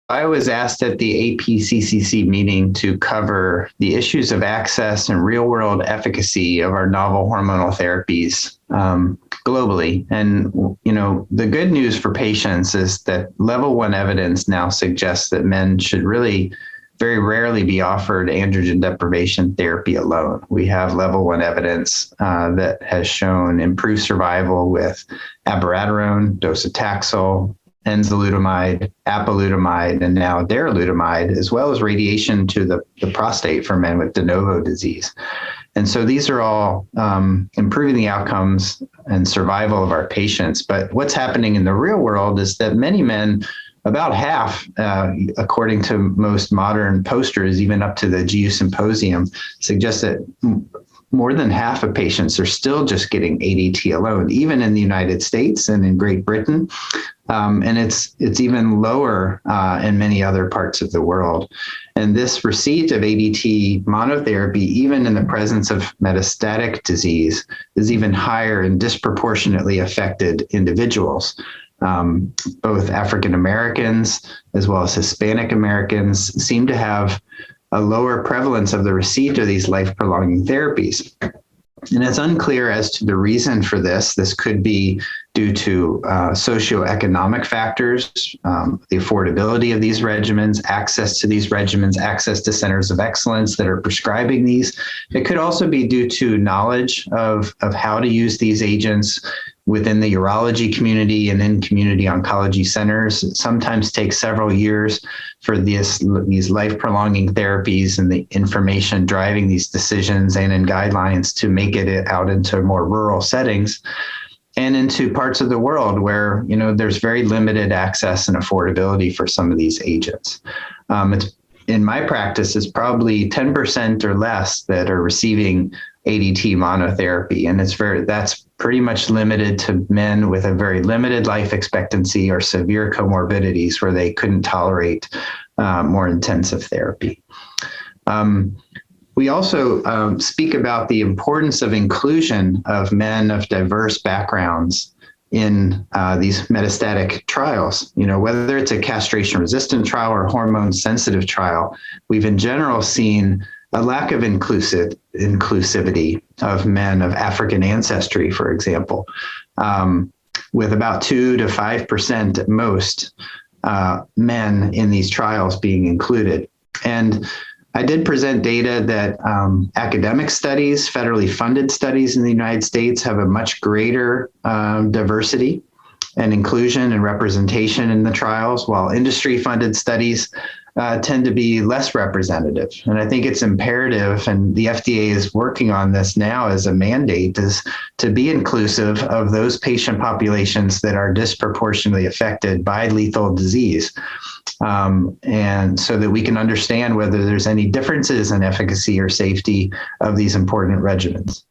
I was asked at the APCCC meeting to cover the issues of access and real-world efficacy of our novel hormonal therapies globally. And, the good news for patients is that level 1 evidence now suggests that men should really very rarely be offered androgen deprivation therapy alone. We have level 1 evidence that has shown improved survival with Abiraterone, docetaxel, enzalutamide, apalutamide, and now darolutamide, as well as radiation to the prostate for men with de novo disease. And so these are all improving the outcomes and survival of our patients. But what's happening in the real world is that many men, about half, according to most modern posters, even up to the GU Symposium, suggest that more than half of patients are still just getting ADT alone, even in the United States and in Great Britain. And it's even lower in many other parts of the world. And this receipt of ADT monotherapy, even in the presence of metastatic disease, is even higher in disproportionately affected individuals. Both African Americans as well as Hispanic Americans seem to have a lower prevalence of the receipt of these life-prolonging therapies. And it's unclear as to the reason for this. This could be due to socioeconomic factors, the affordability of these regimens, access to these regimens, access to centers of excellence that are prescribing these. It could also be due to knowledge of how to use these agents within the urology community and in community oncology centers. It sometimes takes several years for these life-prolonging therapies and the information driving these decisions and in guidelines to make it out into more rural settings and into parts of the world where, there's very limited access and affordability for some of these agents. In my practice, it's probably 10% or less that are receiving ADT monotherapy. And that's pretty much limited to men with a very limited life expectancy or severe comorbidities where they couldn't tolerate more intensive therapy. We also speak about the importance of inclusion of men of diverse backgrounds in these metastatic trials. Whether it's a castration-resistant trial or hormone-sensitive trial, we've in general seen a lack of inclusivity of men of African ancestry, for example, with about 2 to 5% at most men in these trials being included. And I did present data that academic studies, federally funded studies in the United States have a much greater diversity and inclusion and representation in the trials, while industry-funded studies tend to be less representative. And I think it's imperative, and the FDA is working on this now as a mandate, is to be inclusive of those patient populations that are disproportionately affected by lethal disease. And so that we can understand whether there's any differences in efficacy or safety of these important regimens.